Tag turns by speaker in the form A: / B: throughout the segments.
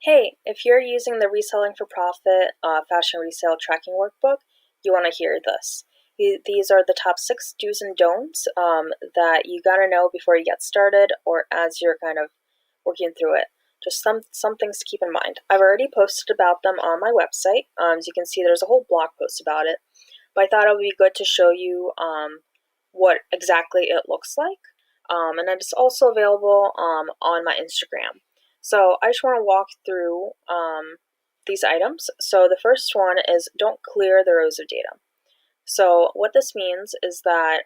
A: Hey, if you're using the Reselling for Profit Fashion Resale Tracking Workbook, you want to hear this. These are the top 6 do's and don'ts that you gotta know before you get started or as you're kind of working through it. Just some things to keep in mind. I've already posted about them on my website. As you can see, there's a whole blog post about it. But I thought it would be good to show you what exactly it looks like. And it's also available on my Instagram. So I just want to walk through these items. So the first one is don't clear the rows of data. So what this means is that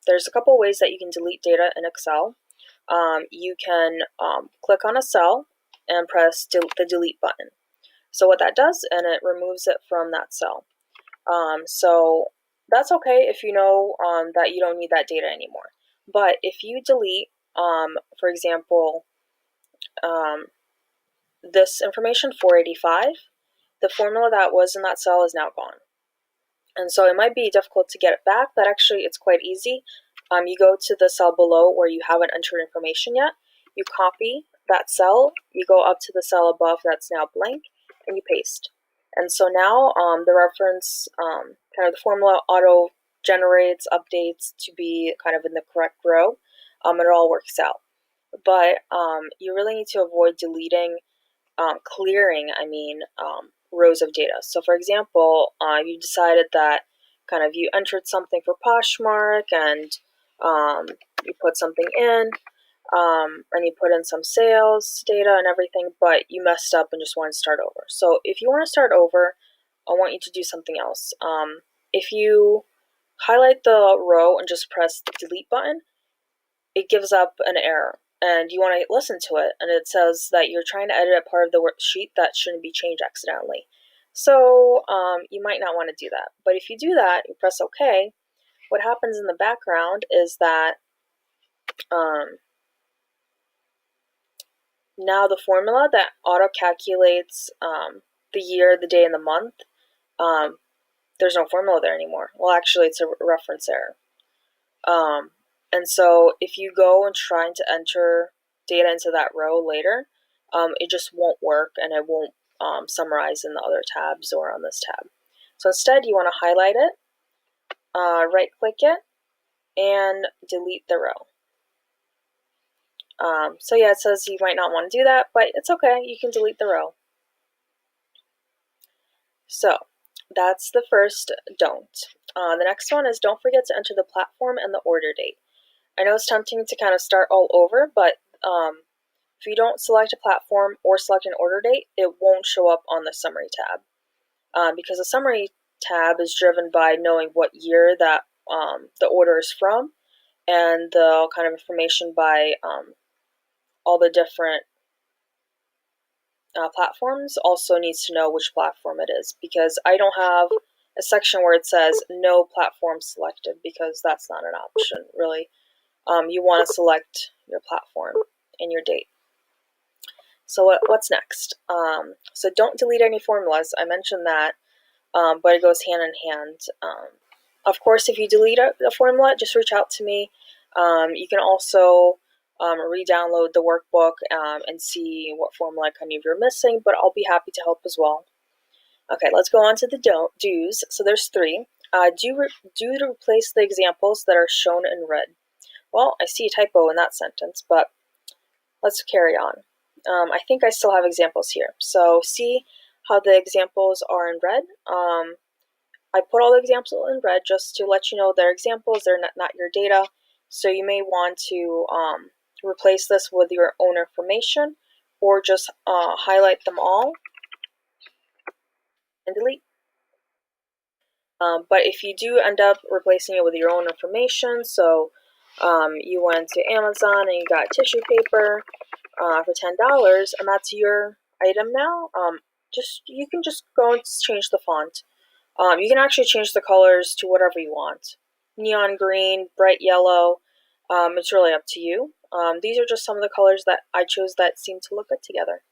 A: there's a couple ways that you can delete data in Excel. You can click on a cell and press the delete button. So what that does, and it removes it from that cell. So that's okay if you know that you don't need that data anymore. But if you delete, for example, this information, 485, the formula that was in that cell is now gone. And so it might be difficult to get it back, but actually it's quite easy. You go to the cell below where you haven't entered information yet, you copy that cell, you go up to the cell above that's now blank, and you paste. And so now the reference, kind of the formula auto generates, updates to be kind of in the correct row, and it all works out. But you really need to avoid deleting, clearing, rows of data. So for example, you decided that kind of you entered something for Poshmark and you put something in, and you put in some sales data and everything, but you messed up and just want to start over. So if you want to start over, I want you to do something else. If you highlight the row and just press the delete button, it gives up an error and you want to listen to it, and it says that you're trying to edit a part of the worksheet that shouldn't be changed accidentally. So you might not want to do that. But if you do that, you press OK, what happens in the background is that now the formula that auto-calculates the year, the day, and the month, there's no formula there anymore. Well, actually, it's a reference error. And so if you go and try to enter data into that row later, it just won't work and it won't summarize in the other tabs or on this tab. So instead, you want to highlight it, right-click it, and delete the row. So yeah, it says you might not want to do that, but it's okay. You can delete the row. So that's the first don't. The next one is don't forget to enter the platform and the order date. I know it's tempting to kind of start all over, but if you don't select a platform or select an order date, it won't show up on the summary tab. Because the summary tab is driven by knowing what year that the order is from, and the kind of information by all the different platforms also needs to know which platform it is, because I don't have a section where it says no platform selected, because that's not an option really. You want to select your platform and your date. So what's next? So don't delete any formulas. I mentioned that, but it goes hand in hand. Of course, if you delete a formula, just reach out to me. You can also re-download the workbook and see what formula kind of you're missing, but I'll be happy to help as well. Okay, let's go on to the do's. So there's 3. Do to replace the examples that are shown in red. Well, I see a typo in that sentence, but let's carry on. I think I still have examples here. So see how the examples are in red? I put all the examples in red just to let you know they're examples, they're not your data. So you may want to replace this with your own information, or just highlight them all and delete. But if you do end up replacing it with your own information, so you went to Amazon and you got tissue paper for $10, and that's your item now, you can just go and change the font. You can actually change the colors to whatever you want. Neon green, bright yellow, it's really up to you. These are just some of the colors that I chose that seem to look good together.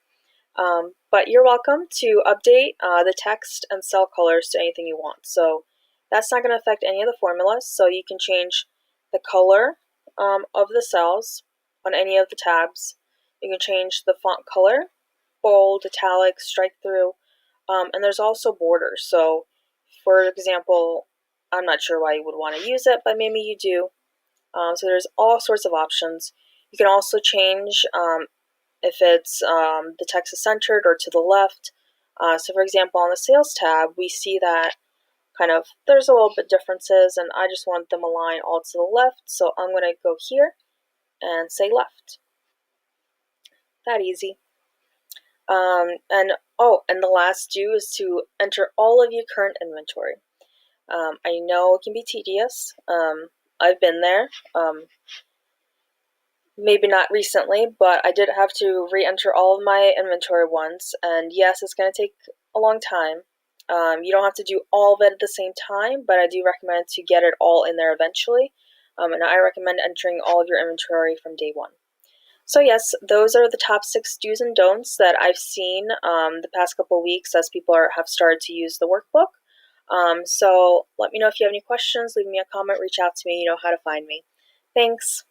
A: But you're welcome to update the text and cell colors to anything you want. So that's not going to affect any of the formulas, so you can change the color of the cells on any of the tabs. You can change the font color, bold, italic, strike through, and there's also borders. So, for example, I'm not sure why you would want to use it, but maybe you do. So there's all sorts of options. You can also change if it's the text is centered or to the left. So for example, on the sales tab, we see that kind of there's a little bit differences, and I just want them aligned all to the left. So I'm going to go here and say left. That easy. And the last do is to enter all of your current inventory. I know it can be tedious. I've been there. Maybe not recently, but I did have to re-enter all of my inventory once, and yes, it's going to take a long time. You don't have to do all of it at the same time, but I do recommend to get it all in there eventually, and I recommend entering all of your inventory from day one. So yes, those are the top 6 do's and don'ts that I've seen the past couple of weeks as people have started to use the workbook. So let me know if you have any questions, leave me a comment, reach out to me, you know how to find me. Thanks.